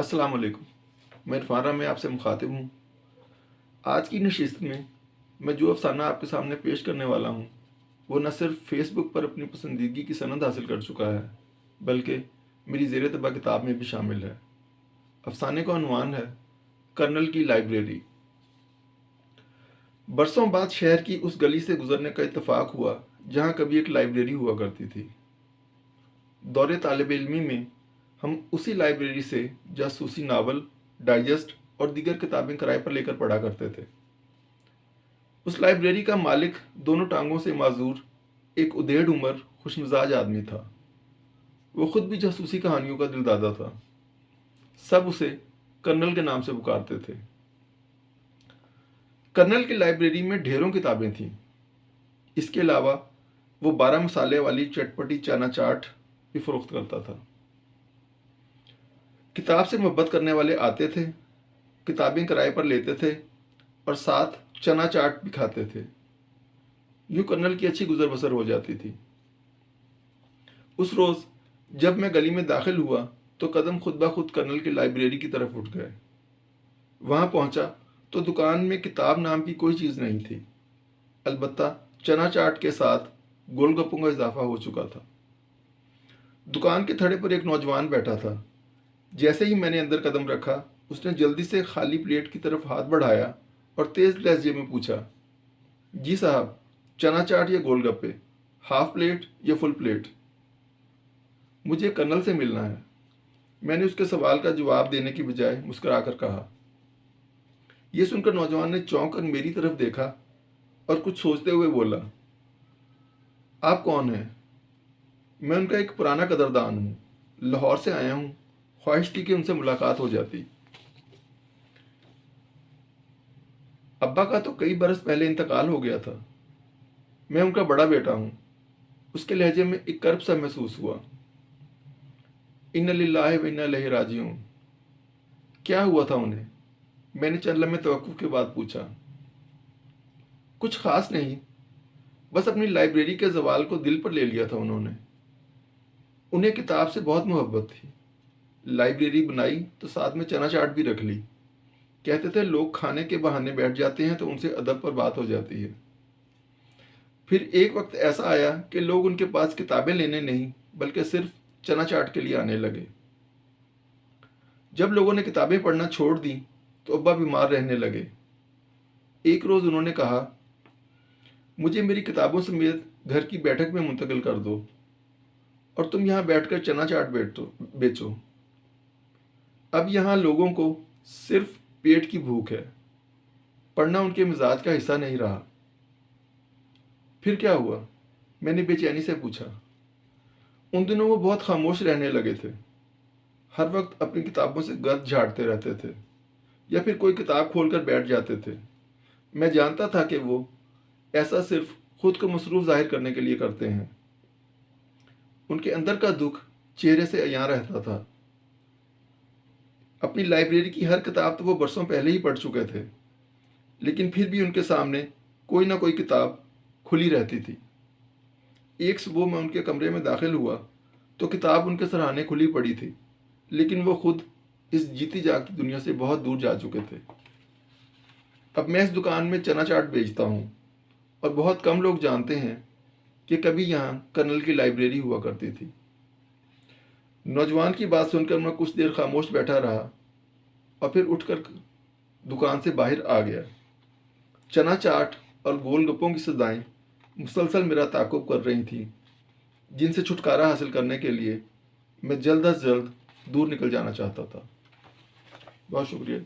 अस्सलाम वालेकुम। मैं इरफान में आपसे मुखातिब हूँ। आज की नशिस्त में मैं जो अफ़साना आपके सामने पेश करने वाला हूँ वो न सिर्फ फ़ेसबुक पर अपनी पसंदीदगी की सनद हासिल कर चुका है, बल्कि मेरी ज़ेर तबा किताब में भी शामिल है। अफ़साने का उन्वान है कर्नल की लाइब्रेरी। बरसों बाद शहर की उस गली से गुजरने का इत्तेफाक हुआ जहाँ कभी एक लाइब्रेरी हुआ करती थी। दौरे तालिब इल्मी में हम उसी लाइब्रेरी से जासूसी नावल, डाइजेस्ट और दीगर किताबें किराए पर लेकर पढ़ा करते थे। उस लाइब्रेरी का मालिक दोनों टांगों से माजूर एक उदेड़ उम्र खुशमिजाज आदमी था। वो खुद भी जासूसी कहानियों का दिलदादा था। सब उसे कर्नल के नाम से पुकारते थे। कर्नल की लाइब्रेरी में ढेरों किताबें थीं। इसके अलावा वो 12 मसाले वाली चटपटी चना चाट भी फरोख्त करता था। किताब से मोहब्बत करने वाले आते थे, किताबें किराए पर लेते थे और साथ चना चाट भी खाते थे। यूं कर्नल की अच्छी गुजर बसर हो जाती थी। उस रोज़ जब मैं गली में दाखिल हुआ तो कदम खुद ब खुद कर्नल की लाइब्रेरी की तरफ उठ गए। वहाँ पहुँचा तो दुकान में किताब नाम की कोई चीज़ नहीं थी। अलबत्ता चना चाट के साथ गोलगप्पों का इजाफा हो चुका था। दुकान के थड़े पर एक नौजवान बैठा था। जैसे ही मैंने अंदर कदम रखा, उसने जल्दी से खाली प्लेट की तरफ हाथ बढ़ाया और तेज़ लहजे में पूछा, जी साहब, चना चाट या गोलगप्पे, हाफ प्लेट या फुल प्लेट? मुझे कर्नल से मिलना है। मैंने उसके सवाल का जवाब देने की बजाय मुस्कुराकर कहा। यह सुनकर नौजवान ने चौंक कर मेरी तरफ देखा और कुछ सोचते हुए बोला, आप कौन हैं? मैं उनका एक पुराना कदरदान हूँ। लाहौर से आया हूँ। ख्वाहिश थी कि उनसे मुलाकात हो जाती। अब्बा का तो कई बरस पहले इंतकाल हो गया था। मैं उनका बड़ा बेटा हूँ। उसके लहजे में एक कर्ब सा महसूस हुआ। इन्ना लिल्लाहि व इन्ना इलैहि राजिऊन। क्या हुआ था उन्हें? मैंने चंद लम्हे तवक्कुफ के बाद पूछा। कुछ खास नहीं, बस अपनी लाइब्रेरी के जवाल को दिल पर ले लिया था उन्होंने। उन्हें किताब से बहुत मोहब्बत थी। लाइब्रेरी बनाई तो साथ में चना चाट भी रख ली। कहते थे लोग खाने के बहाने बैठ जाते हैं तो उनसे अदब पर बात हो जाती है। फिर एक वक्त ऐसा आया कि लोग उनके पास किताबें लेने नहीं बल्कि सिर्फ चना चाट के लिए आने लगे। जब लोगों ने किताबें पढ़ना छोड़ दी तो अब्बा बीमार रहने लगे। एक रोज़ उन्होंने कहा, मुझे मेरी किताबों समेत घर की बैठक में मुंतकिल कर दो और तुम यहाँ बैठकर चना चाट बेचो। अब यहाँ लोगों को सिर्फ पेट की भूख है। पढ़ना उनके मिजाज का हिस्सा नहीं रहा। फिर क्या हुआ? मैंने बेचैनी से पूछा। उन दिनों वो बहुत खामोश रहने लगे थे। हर वक्त अपनी किताबों से गर्द झाड़ते रहते थे या फिर कोई किताब खोलकर बैठ जाते थे। मैं जानता था कि वो ऐसा सिर्फ खुद को मसरूफ जाहिर करने के लिए करते हैं। उनके अंदर का दुख चेहरे से अयां रहता था। अपनी लाइब्रेरी की हर किताब तो वो बरसों पहले ही पढ़ चुके थे, लेकिन फिर भी उनके सामने कोई ना कोई किताब खुली रहती थी। एक सुबह मैं उनके कमरे में दाखिल हुआ तो किताब उनके सराहने खुली पड़ी थी, लेकिन वो खुद इस जीती जागती दुनिया से बहुत दूर जा चुके थे। अब मैं इस दुकान में चना चाट बेचता हूँ और बहुत कम लोग जानते हैं कि कभी यहाँ कर्नल की लाइब्रेरी हुआ करती थी। नौजवान की बात सुनकर मैं कुछ देर खामोश बैठा रहा और फिर उठकर दुकान से बाहर आ गया। चना चाट और गोलगप्पों की सदाएं मुसलसल मेरा ताक़ुब कर रही थीं, जिनसे छुटकारा हासिल करने के लिए मैं जल्द अज जल्द दूर निकल जाना चाहता था। बहुत शुक्रिया।